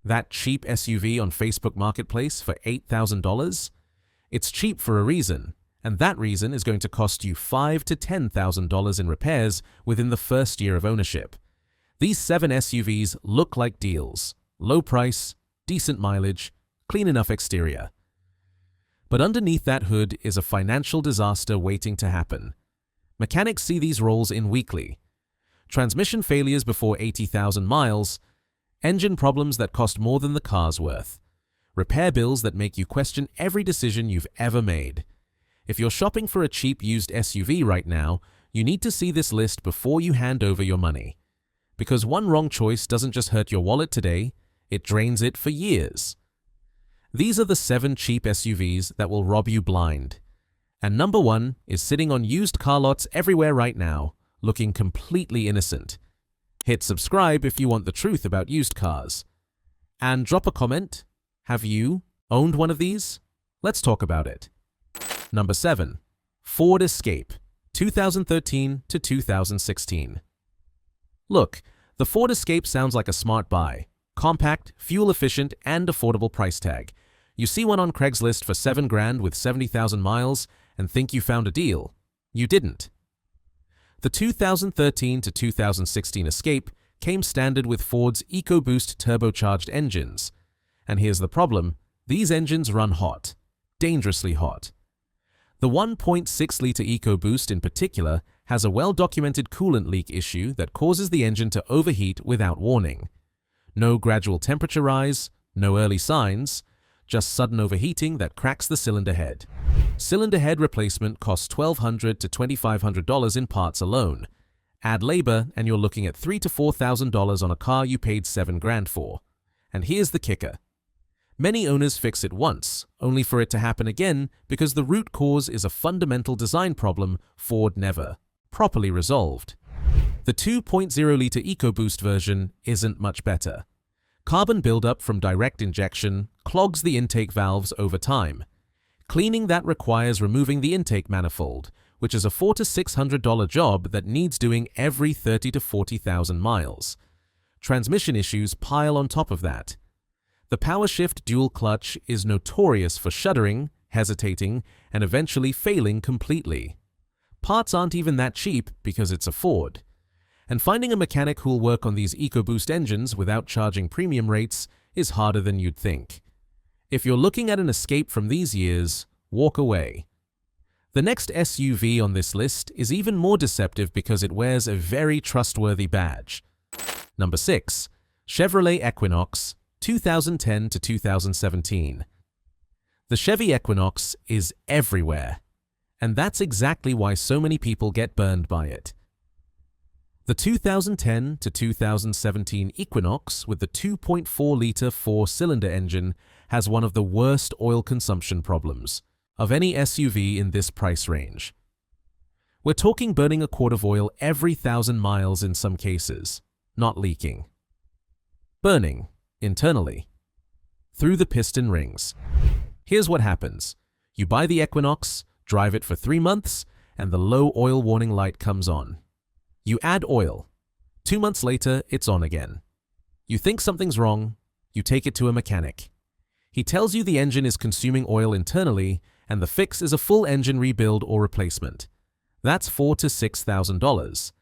That cheap SUV on Facebook Marketplace for $8,000? It's cheap for a reason, and that reason is going to cost you $5,000 to $10,000 in repairs within the first year of ownership. These 7 SUVs look like deals. Low price, decent mileage, clean enough exterior. But underneath that hood is a financial disaster waiting to happen. Mechanics see these rolls in weekly. Transmission failures before 80,000 miles, engine problems that cost more than the car's worth, repair bills that make you question every decision you've ever made. If you're shopping for a cheap used SUV right now, you need to see this list before you hand over your money. Because one wrong choice doesn't just hurt your wallet today, it drains it for years. These are the 7 cheap SUVs that will rob you blind. And number 1 is sitting on used car lots everywhere right now, looking completely innocent. Hit subscribe if you want the truth about used cars. And drop a comment. Have you owned one of these? Let's talk about it. Number 7. Ford Escape, 2013 to 2016. Look, the Ford Escape sounds like a smart buy. Compact, fuel-efficient, and affordable price tag. You see one on Craigslist for $7,000 with 70,000 miles and think you found a deal. You didn't. The 2013 to 2016 Escape came standard with Ford's EcoBoost turbocharged engines. And here's the problem, these engines run hot, dangerously hot. The 1.6-liter EcoBoost in particular has a well-documented coolant leak issue that causes the engine to overheat without warning. No gradual temperature rise, no early signs, just sudden overheating that cracks the cylinder head. Cylinder head replacement costs $1,200 to $2,500 in parts alone. Add labor and you're looking at $3,000 to $4,000 on a car you paid $7,000 for. And here's the kicker. Many owners fix it once, only for it to happen again because the root cause is a fundamental design problem Ford never properly resolved. The 2.0-liter EcoBoost version isn't much better. Carbon buildup from direct injection clogs the intake valves over time. Cleaning that requires removing the intake manifold, which is a $400 to $600 job that needs doing every 30,000 to 40,000 miles. Transmission issues pile on top of that. The PowerShift dual clutch is notorious for shuddering, hesitating, and eventually failing completely. Parts aren't even that cheap because it's a Ford. And finding a mechanic who'll work on these EcoBoost engines without charging premium rates is harder than you'd think. If you're looking at an escape from these years, walk away. The next SUV on this list is even more deceptive because it wears a very trustworthy badge. Number 6. Chevrolet Equinox, 2010 to 2017. The Chevy Equinox is everywhere, and that's exactly why so many people get burned by it. The 2010 to 2017 Equinox with the 2.4-liter 4-cylinder engine has one of the worst oil consumption problems of any SUV in this price range. We're talking burning a quart of oil every 1,000 miles in some cases, not leaking. Burning, internally, through the piston rings. Here's what happens. You buy the Equinox, drive it for 3 months, and the low oil warning light comes on. You add oil. 2 months later, it's on again. You think something's wrong, you take it to a mechanic. He tells you the engine is consuming oil internally, and the fix is a full engine rebuild or replacement. That's $4,000 to $6,000.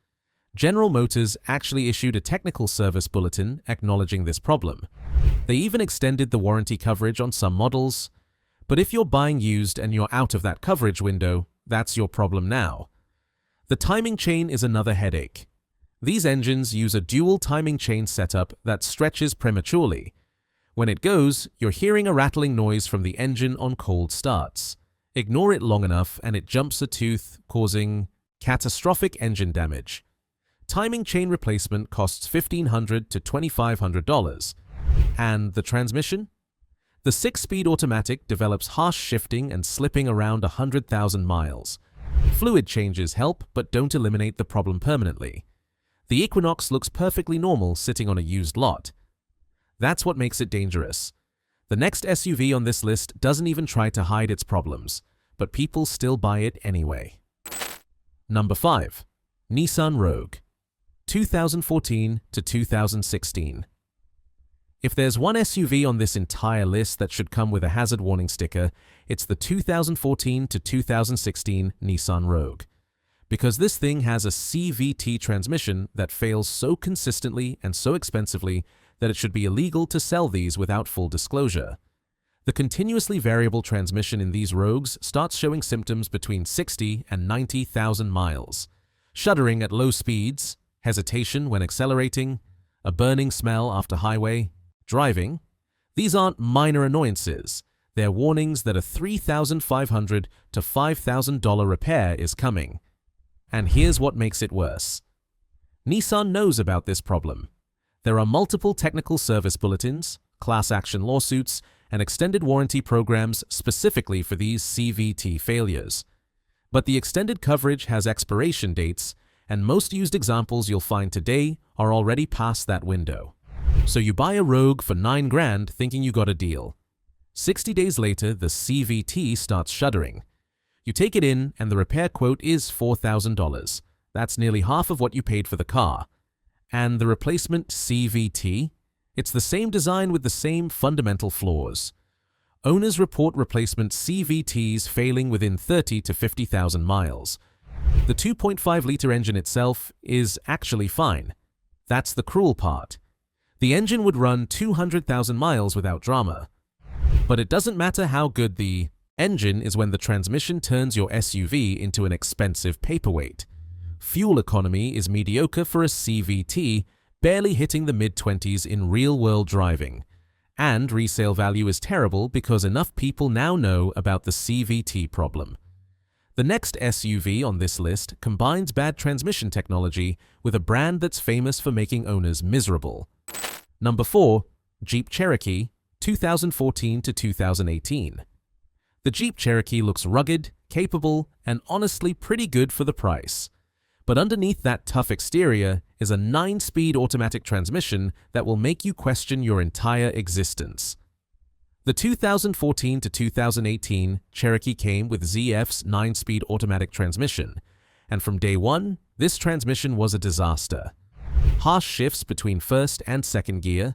General Motors actually issued a technical service bulletin acknowledging this problem. They even extended the warranty coverage on some models. But if you're buying used and you're out of that coverage window, that's your problem now. The timing chain is another headache. These engines use a dual timing chain setup that stretches prematurely. When it goes, you're hearing a rattling noise from the engine on cold starts. Ignore it long enough and it jumps a tooth, causing catastrophic engine damage. Timing chain replacement costs $1,500 to $2,500. And the transmission? The 6-speed automatic develops harsh shifting and slipping around 100,000 miles. Fluid changes help but don't eliminate the problem permanently. The Equinox looks perfectly normal sitting on a used lot. That's what makes it dangerous. The next SUV on this list doesn't even try to hide its problems, but people still buy it anyway. Number 5. Nissan Rogue, 2014 to 2016. If there's one SUV on this entire list that should come with a hazard warning sticker, it's the 2014 to 2016 Nissan Rogue. Because this thing has a CVT transmission that fails so consistently and so expensively that it should be illegal to sell these without full disclosure. The continuously variable transmission in these Rogues starts showing symptoms between 60 and 90,000 miles. Shuddering at low speeds, hesitation when accelerating, a burning smell after highway driving. These aren't minor annoyances. They're warnings that a $3,500 to $5,000 repair is coming. And here's what makes it worse. Nissan knows about this problem. There are multiple technical service bulletins, class action lawsuits, and extended warranty programs specifically for these CVT failures. But the extended coverage has expiration dates, and most used examples you'll find today are already past that window. So you buy a Rogue for $9 grand thinking you got a deal. 60 days later, the CVT starts shuddering. You take it in and the repair quote is $4,000. That's nearly half of what you paid for the car. And the replacement CVT? It's the same design with the same fundamental flaws. Owners report replacement CVTs failing within 30 to 50,000 miles. The 2.5-liter engine itself is actually fine. That's the cruel part. The engine would run 200,000 miles without drama. But it doesn't matter how good the engine is when the transmission turns your SUV into an expensive paperweight. Fuel economy is mediocre for a CVT, barely hitting the mid-20s in real-world driving. And resale value is terrible because enough people now know about the CVT problem. The next SUV on this list combines bad transmission technology with a brand that's famous for making owners miserable. Number 4, Jeep Cherokee, 2014 to 2018. The Jeep Cherokee looks rugged, capable, and honestly pretty good for the price. But underneath that tough exterior is a 9-speed automatic transmission that will make you question your entire existence. The 2014 to 2018 Cherokee came with ZF's 9-speed automatic transmission, and from day one, this transmission was a disaster. Harsh shifts between first and second gear,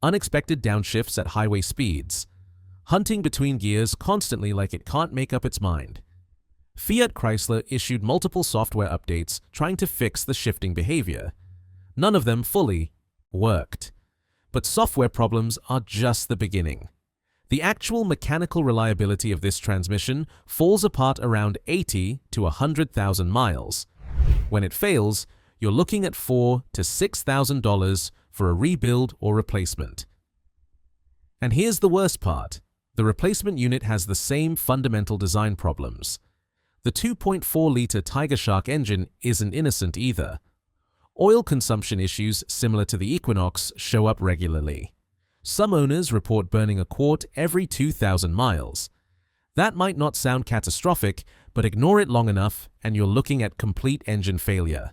unexpected downshifts at highway speeds, hunting between gears constantly like it can't make up its mind. Fiat Chrysler issued multiple software updates trying to fix the shifting behavior. None of them fully worked. But software problems are just the beginning. The actual mechanical reliability of this transmission falls apart around 80 to 100,000 miles. When it fails, you're looking at $4,000 to $6,000 for a rebuild or replacement. And here's the worst part. The replacement unit has the same fundamental design problems. The 2.4-liter Tiger Shark engine isn't innocent either. Oil consumption issues similar to the Equinox show up regularly. Some owners report burning a quart every 2,000 miles. That might not sound catastrophic, but ignore it long enough and you're looking at complete engine failure.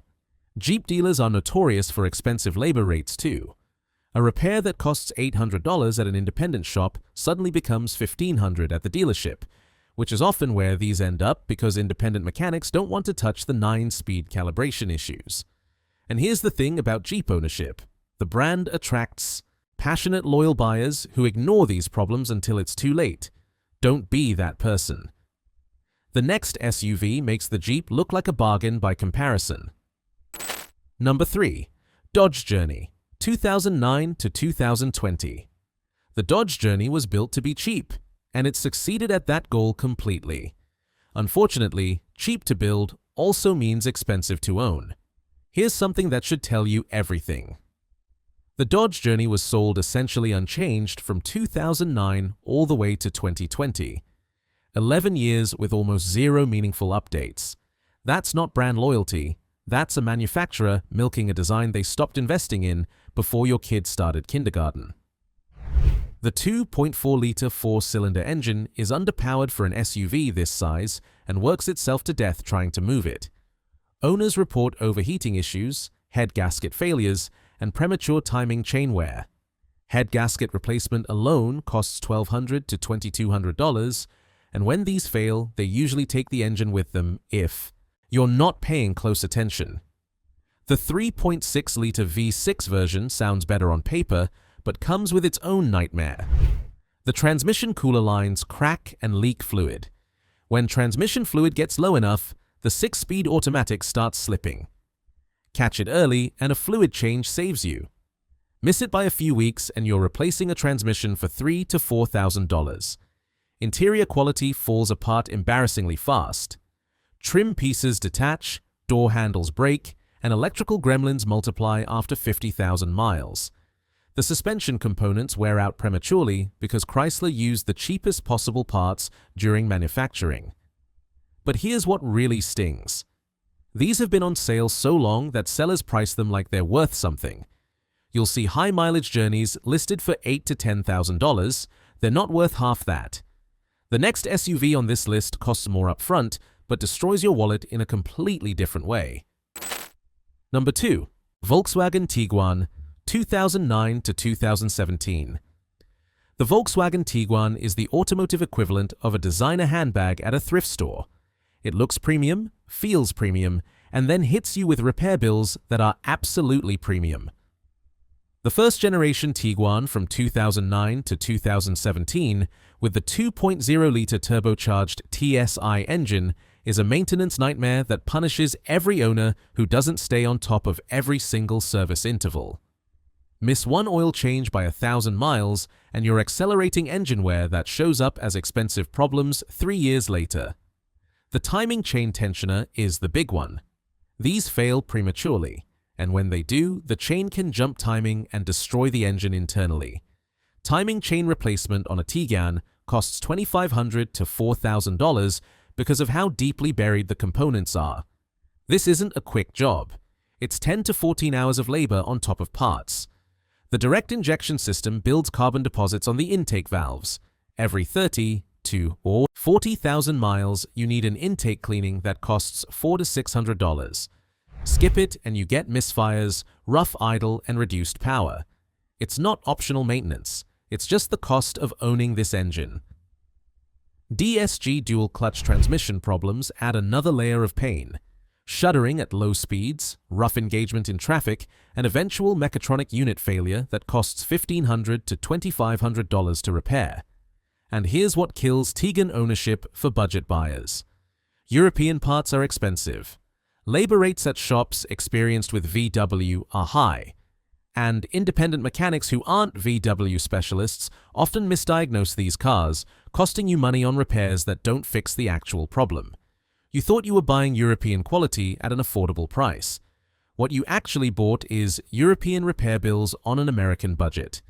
Jeep dealers are notorious for expensive labor rates too. A repair that costs $800 at an independent shop suddenly becomes $1,500 at the dealership, which is often where these end up because independent mechanics don't want to touch the 9-speed calibration issues. And here's the thing about Jeep ownership. The brand attracts passionate, loyal buyers who ignore these problems until it's too late. Don't be that person. The next SUV makes the Jeep look like a bargain by comparison. Number 3. Dodge Journey, 2009 to 2020. The Dodge Journey was built to be cheap, and it succeeded at that goal completely. Unfortunately, cheap to build also means expensive to own. Here's something that should tell you everything. The Dodge Journey was sold essentially unchanged from 2009 all the way to 2020. 11 years with almost zero meaningful updates. That's not brand loyalty. That's a manufacturer milking a design they stopped investing in before your kid started kindergarten. The 2.4-liter 4-cylinder engine is underpowered for an SUV this size and works itself to death trying to move it. Owners report overheating issues, head gasket failures, and premature timing chain wear. Head gasket replacement alone costs $1,200 to $2,200, and when these fail, they usually take the engine with them if you're not paying close attention. The 3.6-liter V6 version sounds better on paper, but comes with its own nightmare. The transmission cooler lines crack and leak fluid. When transmission fluid gets low enough, the 6-speed automatic starts slipping. Catch it early and a fluid change saves you. Miss it by a few weeks and you're replacing a transmission for $3,000 to $4,000. Interior quality falls apart embarrassingly fast. Trim pieces detach, door handles break, and electrical gremlins multiply after 50,000 miles. The suspension components wear out prematurely because Chrysler used the cheapest possible parts during manufacturing. But here's what really stings. These have been on sale so long that sellers price them like they're worth something. You'll see high-mileage journeys listed for $8,000 to $10,000. They're not worth half that. The next SUV on this list costs more upfront, but destroys your wallet in a completely different way. Number 2. Volkswagen Tiguan, 2009 to 2017. The Volkswagen Tiguan is the automotive equivalent of a designer handbag at a thrift store. It looks premium, feels premium, and then hits you with repair bills that are absolutely premium. The first-generation Tiguan from 2009 to 2017, with the 2.0-liter turbocharged TSI engine, is a maintenance nightmare that punishes every owner who doesn't stay on top of every single service interval. Miss one oil change by 1,000 miles, and you're accelerating engine wear that shows up as expensive problems 3 years later. The timing chain tensioner is the big one. These fail prematurely, and when they do, the chain can jump timing and destroy the engine internally. Timing chain replacement on a Tiguan costs $2,500 to $4,000 because of how deeply buried the components are. This isn't a quick job. It's 10 to 14 hours of labor on top of parts. The direct injection system builds carbon deposits on the intake valves. Every 30 to or 40,000 miles, you need an intake cleaning that costs $400 to $600. Skip it and you get misfires, rough idle, and reduced power. It's not optional maintenance. It's just the cost of owning this engine. DSG dual-clutch transmission problems add another layer of pain. Shuddering at low speeds, rough engagement in traffic, and eventual mechatronic unit failure that costs $1,500 to $2,500 to repair. And here's what kills Tiguan ownership for budget buyers. European parts are expensive. Labor rates at shops experienced with VW are high. And independent mechanics who aren't VW specialists often misdiagnose these cars, costing you money on repairs that don't fix the actual problem. You thought you were buying European quality at an affordable price. What you actually bought is European repair bills on an American budget.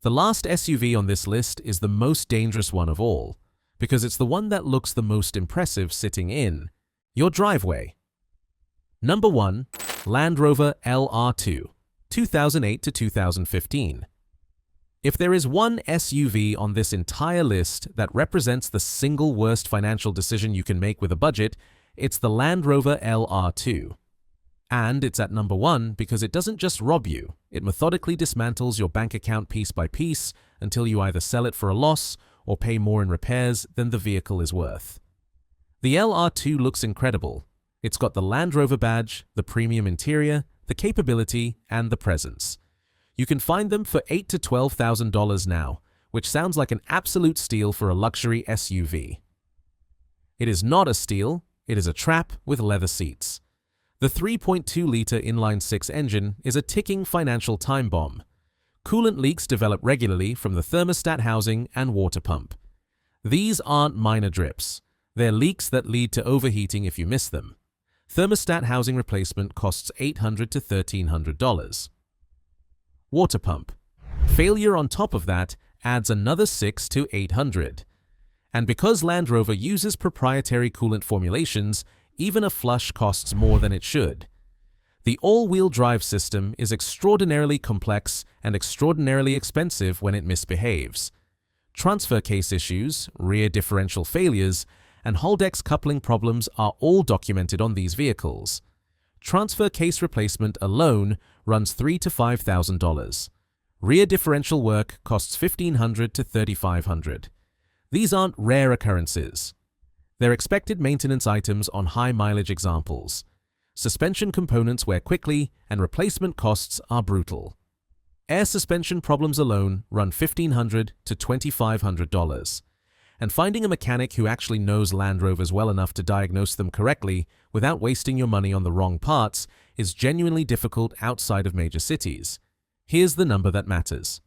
The last SUV on this list is the most dangerous one of all, because it's the one that looks the most impressive sitting in your driveway. Number 1. Land Rover LR2, 2008 to 2015. If there is one SUV on this entire list that represents the single worst financial decision you can make with a budget, it's the Land Rover LR2. And it's at number 1 because it doesn't just rob you, it methodically dismantles your bank account piece by piece until you either sell it for a loss or pay more in repairs than the vehicle is worth. The LR2 looks incredible. It's got the Land Rover badge, the premium interior, the capability, and the presence. You can find them for $8,000 to $12,000 now, which sounds like an absolute steal for a luxury SUV. It is not a steal, it is a trap with leather seats. The 3.2-liter inline-six engine is a ticking financial time bomb. Coolant leaks develop regularly from the thermostat housing and water pump. These aren't minor drips. They're leaks that lead to overheating if you miss them. Thermostat housing replacement costs $800 to $1,300. Water pump. Failure on top of that adds another $600 to $800. And because Land Rover uses proprietary coolant formulations, even a flush costs more than it should. The all-wheel drive system is extraordinarily complex and extraordinarily expensive when it misbehaves. Transfer case issues, rear differential failures, and Haldex coupling problems are all documented on these vehicles. Transfer case replacement alone runs $3,000 to $5,000. Rear differential work costs $1,500 to $3,500. These aren't rare occurrences. They're expected maintenance items on high-mileage examples. Suspension components wear quickly, and replacement costs are brutal. Air suspension problems alone run $1,500 to $2,500. And finding a mechanic who actually knows Land Rovers well enough to diagnose them correctly without wasting your money on the wrong parts is genuinely difficult outside of major cities. Here's the number that matters.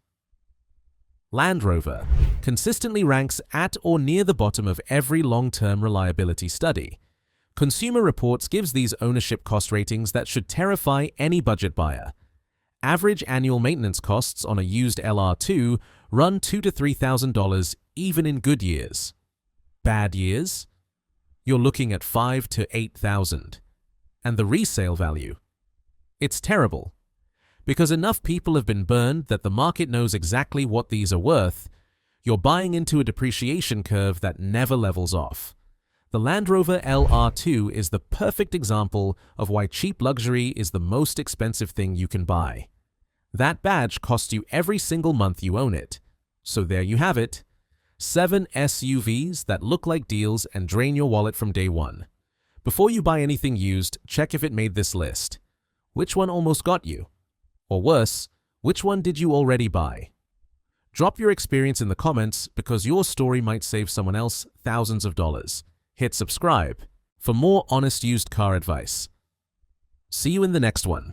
Land Rover consistently ranks at or near the bottom of every long-term reliability study. Consumer Reports gives these ownership cost ratings that should terrify any budget buyer. Average annual maintenance costs on a used LR2 run $2,000 to $3,000 even in good years. Bad years? You're looking at $5,000 to $8,000. And the resale value? It's terrible. Because enough people have been burned that the market knows exactly what these are worth, you're buying into a depreciation curve that never levels off. The Land Rover LR2 is the perfect example of why cheap luxury is the most expensive thing you can buy. That badge costs you every single month you own it. So there you have it. 7 SUVs that look like deals and drain your wallet from day one. Before you buy anything used, check if it made this list. Which one almost got you? Or worse, which one did you already buy? Drop your experience in the comments because your story might save someone else thousands of dollars. Hit subscribe for more honest used car advice. See you in the next one.